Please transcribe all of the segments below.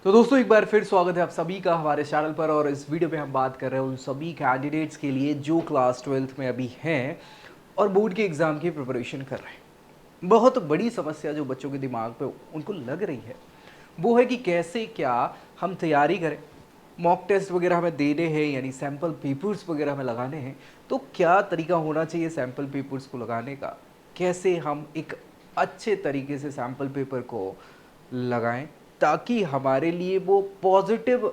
तो दोस्तों एक बार फिर स्वागत है आप सभी का हमारे चैनल पर। और इस वीडियो पे हम बात कर रहे हैं उन सभी कैंडिडेट्स के लिए जो क्लास 12th में अभी हैं और बोर्ड के एग्ज़ाम की प्रिपरेशन कर रहे हैं। बहुत बड़ी समस्या जो बच्चों के दिमाग पे उनको लग रही है वो है कि कैसे क्या हम तैयारी करें। मॉक टेस्ट वगैरह हमें देने हैं, यानी सैम्पल पेपर्स वगैरह हमें लगाने हैं, तो क्या तरीका होना चाहिए सैम्पल पेपर्स को लगाने का, कैसे हम एक अच्छे तरीके से सैम्पल पेपर को लगाएं ताकि हमारे लिए वो पॉजिटिव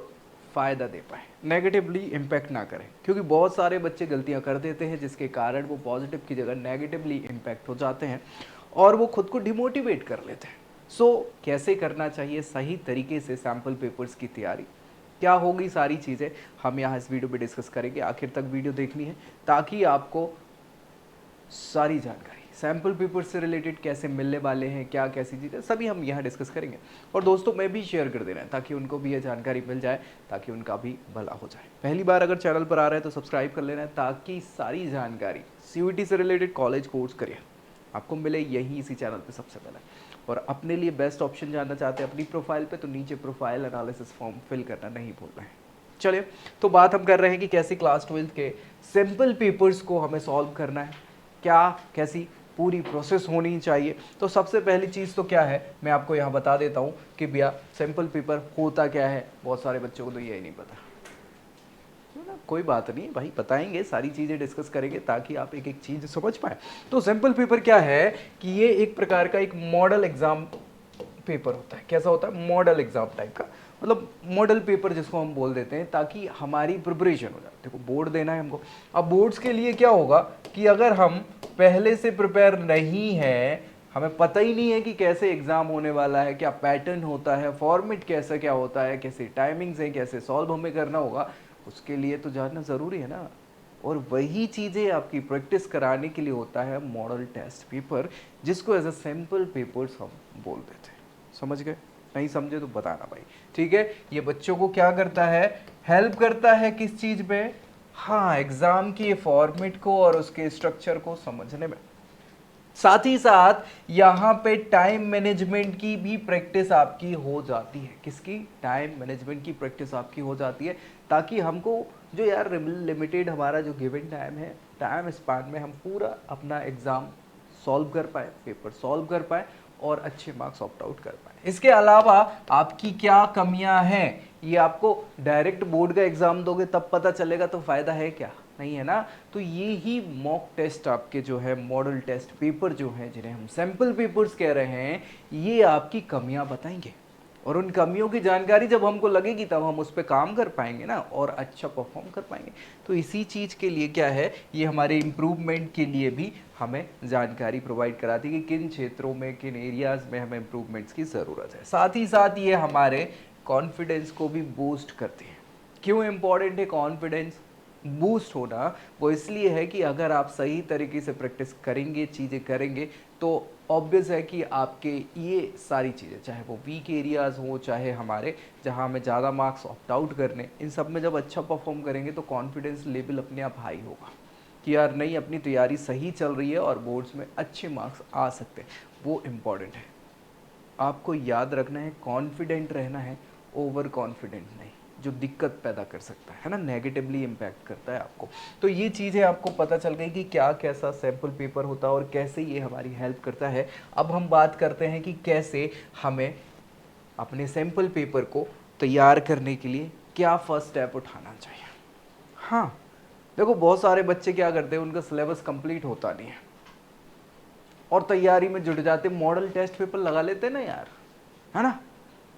फ़ायदा दे पाए, नेगेटिवली इम्पैक्ट ना करें। क्योंकि बहुत सारे बच्चे गलतियां कर देते हैं जिसके कारण वो पॉजिटिव की जगह नेगेटिवली इम्पैक्ट हो जाते हैं और वो खुद को डिमोटिवेट कर लेते हैं। कैसे करना चाहिए सही तरीके से सैम्पल पेपर्स की तैयारी, क्या होगी, सारी चीज़ें हम यहाँ इस वीडियो पे डिस्कस करेंगे। आखिर तक वीडियो देखनी है ताकि आपको सारी जानकारी सैम्पल पेपर से रिलेटेड कैसे मिलने वाले हैं, क्या कैसी चीज़ें, सभी हम यहाँ डिस्कस करेंगे। और दोस्तों में भी शेयर कर देना है ताकि उनको भी ये जानकारी मिल जाए, ताकि उनका भी भला हो जाए। पहली बार अगर चैनल पर आ रहे हैं तो सब्सक्राइब कर लेना है ताकि सारी जानकारी CUET से रिलेटेड कॉलेज कोर्स करिए आपको मिले यहीं इसी चैनल पे सबसे पहले। और अपने लिए बेस्ट ऑप्शन जानना चाहते हैं अपनी प्रोफाइल पे, तो नीचे प्रोफाइल एनालिसिस फॉर्म फिल करना नहीं भूलना है। चलिए, तो बात हम कर रहे हैं कि कैसे क्लास 12th के सिंपल पेपर्स को हमें सॉल्व करना है, क्या कैसी पूरी प्रोसेस होनी चाहिए। तो सबसे पहली चीज़ तो क्या है, मैं आपको यहाँ बता देता हूँ कि भैया सिंपल पेपर होता क्या है। बहुत सारे बच्चों को तो यही नहीं पता, ना कोई बात नहीं भाई, बताएंगे, सारी चीज़ें डिस्कस करेंगे ताकि आप एक एक चीज़ समझ पाए। तो सिंपल पेपर क्या है कि ये एक प्रकार का एक मॉडल एग्जाम पेपर होता है। कैसा होता है? मॉडल एग्जाम टाइप का, मतलब मॉडल पेपर जिसको हम बोल देते हैं, ताकि हमारी प्रिपरेशन हो जाए। देखो बोर्ड देना है हमको, अब बोर्ड्स के लिए क्या होगा कि अगर हम पहले से प्रिपेयर नहीं है, हमें पता ही नहीं है कि कैसे एग्जाम होने वाला है, क्या पैटर्न होता है, फॉर्मेट कैसा क्या होता है, कैसे टाइमिंग्स है, कैसे सॉल्व हमें करना होगा, उसके लिए तो जानना ज़रूरी है ना। और वही चीज़ें आपकी प्रैक्टिस कराने के लिए होता है मॉडल टेस्ट पेपर, जिसको एज अ सिंपल पेपर्स हम बोल देते हैं। समझ गए? नहीं समझे तो बताना भाई, ठीक है। ये बच्चों को क्या करता है, हेल्प करता है किस चीज़ पे? हाँ, एग्जाम की फॉर्मेट को और उसके स्ट्रक्चर को समझने में। साथ ही साथ यहाँ पे टाइम मैनेजमेंट की भी प्रैक्टिस आपकी हो जाती है। किसकी? टाइम मैनेजमेंट की प्रैक्टिस आपकी हो जाती है, ताकि हमको जो यार लिमिटेड हमारा जो गिवन टाइम है, टाइम स्पान में हम पूरा अपना एग्ज़ाम सॉल्व कर पाए, पेपर सॉल्व कर पाए और अच्छे मार्क्स ऑप्ट आउट कर पाए। इसके अलावा आपकी क्या कमियां हैं, ये आपको डायरेक्ट बोर्ड का एग्ज़ाम दोगे तब पता चलेगा, तो फ़ायदा है क्या? नहीं है ना। तो ये ही मॉक टेस्ट आपके जो है मॉडल टेस्ट पेपर जो है, जिन्हें हम सैम्पल पेपर्स कह रहे हैं, ये आपकी कमियां बताएंगे। और उन कमियों की जानकारी जब हमको लगेगी तब हम उस पर काम कर पाएंगे ना, और अच्छा परफॉर्म कर पाएंगे। तो इसी चीज़ के लिए क्या है, ये हमारे इम्प्रूवमेंट के लिए भी हमें जानकारी प्रोवाइड कराती है कि किन क्षेत्रों में, किन एरियाज़ में हमें इम्प्रूवमेंट्स की ज़रूरत है। साथ ही साथ ये हमारे कॉन्फिडेंस को भी बूस्ट करती है। क्यों इम्पॉर्टेंट है कॉन्फिडेंस बूस्ट होना? वो इसलिए है कि अगर आप सही तरीके से प्रैक्टिस करेंगे, चीज़ें करेंगे, तो ऑब्वियस है कि आपके ये सारी चीज़ें, चाहे वो वीक एरियाज़ हों, चाहे हमारे जहाँ हमें ज़्यादा मार्क्स ऑप्ट आउट करने, इन सब में जब अच्छा परफॉर्म करेंगे तो कॉन्फिडेंस लेवल अपने आप हाई होगा कि यार नहीं, अपनी तैयारी सही चल रही है और बोर्ड्स में अच्छे मार्क्स आ सकते हैं। वो इम्पॉर्टेंट है। आपको याद रखना है, कॉन्फिडेंट रहना है, ओवर कॉन्फिडेंट नहीं, जो दिक्कत पैदा कर सकता है ना, नेगेटिवली इम्पैक्ट करता है आपको। तो ये चीज़ें आपको पता चल गई कि क्या कैसा सैम्पल पेपर होता है और कैसे ये हमारी हेल्प करता है। अब हम बात करते हैं कि कैसे हमें अपने सैम्पल पेपर को तैयार करने के लिए क्या फर्स्ट स्टेप उठाना चाहिए। हाँ, देखो बहुत सारे बच्चे क्या करते हैं, उनका सिलेबस कंप्लीट होता नहीं है और तैयारी में जुट जाते, मॉडल टेस्ट पेपर लगा लेते ना यार, है ना।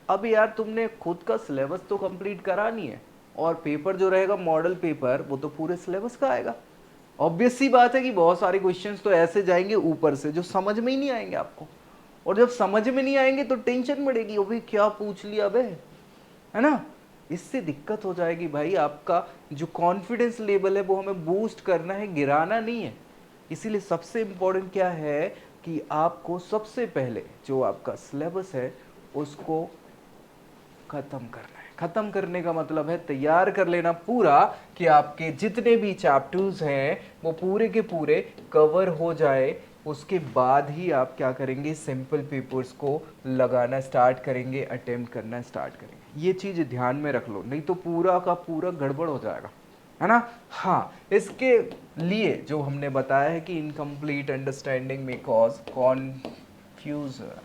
अब यार तुमने खुद का सिलेबस तो कंप्लीट करा नहीं है, और पेपर जो रहेगा मॉडल पेपर वो तो पूरे सिलेबस का आएगा। ऑब्वियस सी बात है कि बहुत सारे क्वेश्चंस तो ऐसे जाएंगे ऊपर से जो समझ में ही नहीं आएंगे आपको, और जब समझ में नहीं आएंगे तो टेंशन बढ़ेगी, वो भी क्या पूछ लिया बे, है ना। इससे दिक्कत हो जाएगी भाई। आपका जो कॉन्फिडेंस लेवल है वो हमें बूस्ट करना है, गिराना नहीं है। इसीलिए सबसे इंपॉर्टेंट क्या है कि आपको सबसे पहले जो आपका सिलेबस है उसको खत्म करना है। खत्म करने का मतलब है तैयार कर लेना पूरा, कि आपके जितने भी चैप्टर्स हैं वो पूरे के पूरे कवर हो जाए उसके बाद ही आप क्या करेंगे, सिंपल पेपर्स को लगाना स्टार्ट करेंगे, अटेम्प्ट करना स्टार्ट करेंगे। ये चीज़ ध्यान में रख लो, नहीं तो पूरा का पूरा गड़बड़ हो जाएगा, है ना। हाँ, इसके लिए जो हमने बताया है कि इनकम्प्लीट अंडरस्टैंडिंग में कॉज कॉन्फ्यूजन।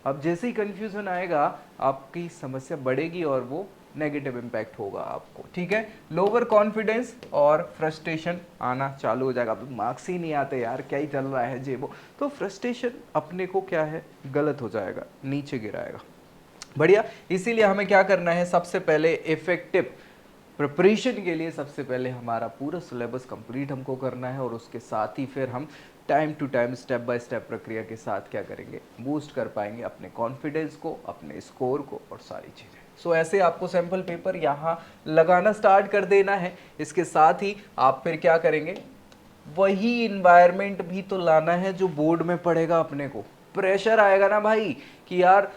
अब जैसे ही कन्फ्यूजन आएगा आपकी समस्या बढ़ेगी और वो नेगेटिव इम्पैक्ट होगा आपको, ठीक है। लोअर कॉन्फिडेंस और फ्रस्ट्रेशन आना चालू हो जाएगा। अब मार्क्स ही नहीं आते यार, क्या ही चल रहा है जे वो, तो फ्रस्ट्रेशन अपने को क्या है, गलत हो जाएगा, नीचे गिराएगा। बढ़िया, इसीलिए हमें क्या करना है, सबसे पहले इफेक्टिव प्रिपरेशन के लिए सबसे पहले हमारा पूरा सिलेबस कंप्लीट हमको करना है, और उसके साथ ही फिर हम time to time step by step प्रक्रिया के साथ क्या करेंगे, बूस्ट कर पाएंगे अपने कॉन्फिडेंस को, अपने स्कोर को और सारी चीज़ें। सो ऐसे आपको सैम्पल पेपर यहाँ लगाना स्टार्ट कर देना है। इसके साथ ही आप फिर क्या करेंगे, वही इन्वायरमेंट भी तो लाना है जो बोर्ड में पड़ेगा। अपने को प्रेशर आएगा ना भाई कि यार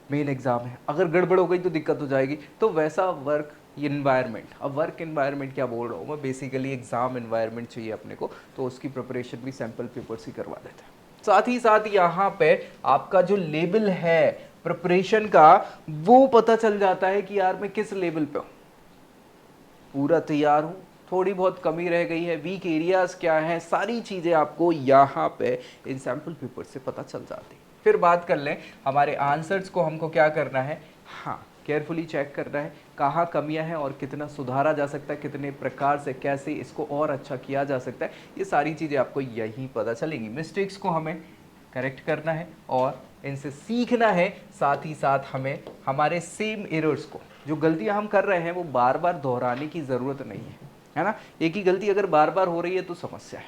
मेन एग्जाम है, अगर गड़बड़ हो गई तो दिक्कत हो जाएगी, तो वैसा वर्क इन्वायरमेंट, अब वर्क इन्वायरमेंट क्या बोल रहा हूँ मैं, बेसिकली एग्जाम इन्वायरमेंट चाहिए अपने को, तो उसकी प्रिपरेशन भी सैम्पल पेपर्स ही करवा देते हैं। साथ ही यहाँ पे आपका जो लेवल है प्रिपरेशन का, वो पता चल जाता है कि यार मैं किस लेवल पे हूँ, पूरा तैयार हूँ, थोड़ी बहुत कमी रह गई है, वीक एरियाज क्या हैं, सारी चीज़ें आपको यहाँ पे इन सैम्पल पेपर से पता चल जाती है। फिर बात कर लें हमारे आंसर्स को, हमको क्या करना है, हाँ केयरफुली चेक करना है कहाँ कमियां हैं और कितना सुधारा जा सकता है, कितने प्रकार से कैसे इसको और अच्छा किया जा सकता है, ये सारी चीज़ें आपको यहीं पता चलेंगी। मिस्टेक्स को हमें करेक्ट करना है और इनसे सीखना है, साथ ही साथ हमें हमारे सेम एरर्स को, जो गलतियां हम कर रहे हैं वो बार बार दोहराने की ज़रूरत नहीं है ना। एक ही गलती अगर बार बार हो रही है तो समस्या है,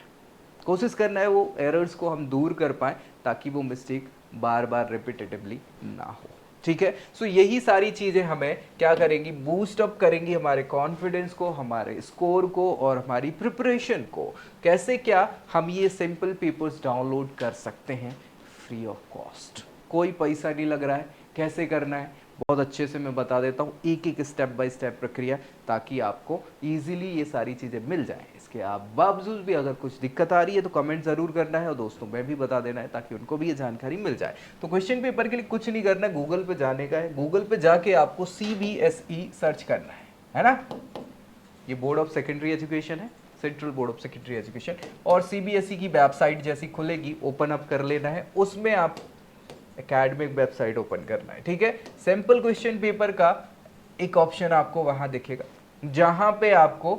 कोशिश करना है वो एरर्स को हम दूर कर पाएँ ताकि वो मिस्टेक बार बार रिपीटेटिवली ना हो, ठीक है। सो यही सारी चीज़ें हमें क्या करेंगी, बूस्ट अप करेंगी हमारे कॉन्फिडेंस को, हमारे स्कोर को और हमारी प्रिपरेशन को। कैसे, क्या हम ये सिंपल पेपर्स डाउनलोड कर सकते हैं फ्री ऑफ कॉस्ट, कोई पैसा नहीं लग रहा है। कैसे करना है बहुत अच्छे से मैं बता देता हूँ, एक एक स्टेप बाय स्टेप प्रक्रिया, ताकि आपको इजीली ये सारी चीज़ें मिल जाएं। इसके बावजूद भी अगर कुछ दिक्कत आ रही है तो कमेंट ज़रूर करना है और दोस्तों में भी बता देना है ताकि उनको भी ये जानकारी मिल जाए। तो क्वेश्चन पेपर के लिए कुछ नहीं करना है, गूगल पे जाने का है, गूगल पे जाके आपको CBSE सर्च करना है ना। ये बोर्ड ऑफ सेकेंडरी एजुकेशन है, central board of secondary education, और CBSE की वेबसाइट जैसी खुलेगी ओपन अप कर लेना है, उसमें आप एकेडमिक वेबसाइट ओपन करना है, ठीक है। सैंपल क्वेश्चन पेपर का एक ऑप्शन आपको वहां दिखेगा जहां पे आपको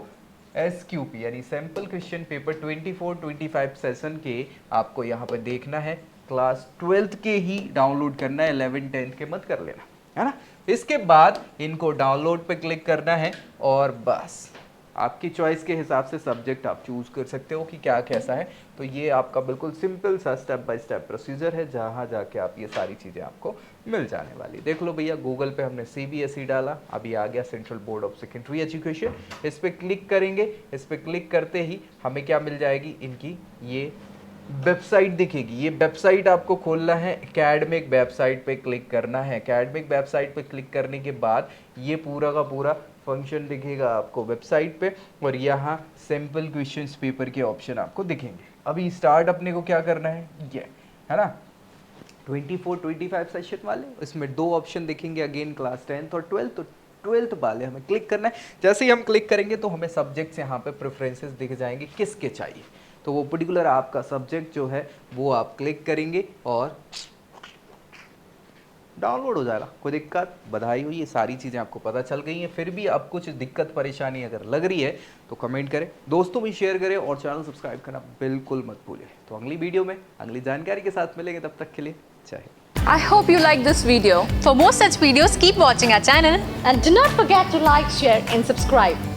SQP यानी सैंपल क्वेश्चन पेपर 24-25 सेशन के आपको यहाँ पे देखना है। क्लास 12th के ही डाउनलोड करना है, 11-10 के मत कर लेना, है ना। इसके बाद इनको डाउनलोड पे क्लिक करना है और बस आपकी चॉइस के हिसाब से सब्जेक्ट आप चूज कर सकते हो कि क्या कैसा है। तो ये आपका बिल्कुल सिंपल सा स्टेप बाय स्टेप प्रोसीजर है, जहाँ जाके आप ये सारी चीज़ें आपको मिल जाने वाली। देख लो भैया, गूगल पे हमने CBSE डाला, अभी आ गया central board of secondary education. इस पर क्लिक करेंगे, इस पर क्लिक करते ही हमें क्या मिल जाएगी, इनकी ये वेबसाइट दिखेगी। ये वेबसाइट आपको खोलना है, एकेडमिक वेबसाइट पे क्लिक करना है। एकेडमिक वेबसाइट पे क्लिक करने के बाद ये पूरा का पूरा फंक्शन दिखेगा आपको वेबसाइट पे, और यहाँ सिंपल क्वेश्चंस पेपर के ऑप्शन आपको दिखेंगे। अभी स्टार्ट अपने को क्या करना है, ये है ना 24-25 सेशन वाले, इसमें 2 ऑप्शन दिखेंगे अगेन, क्लास 10th और 12th। तो 12th वाले हमें क्लिक करना है। जैसे ही हम क्लिक करेंगे तो हमें सब्जेक्ट्स यहाँ पे प्रेफरेंसेस दिख जाएंगे, किसके चाहिए, तो वो पर्टिकुलर आपका सब्जेक्ट जो है वो आप क्लिक करेंगे और डाउनलोड हो जाएगा। कोई दिक्कत, बधाई हो, ये सारी चीज़ें आपको पता चल गई हैं। फिर भी अब कुछ दिक्कत परेशानी अगर लग रही है तो कमेंट करें, दोस्तों में शेयर करें और चैनल सब्सक्राइब करना बिल्कुल मत भूलें। तो अगली वीडियो में अगली जानकारी के साथ मिलेंगे, तब तक के लिए जय Hind. I hope you like this video. For more such videos, keep watching our channel and do not forget to like, share and subscribe.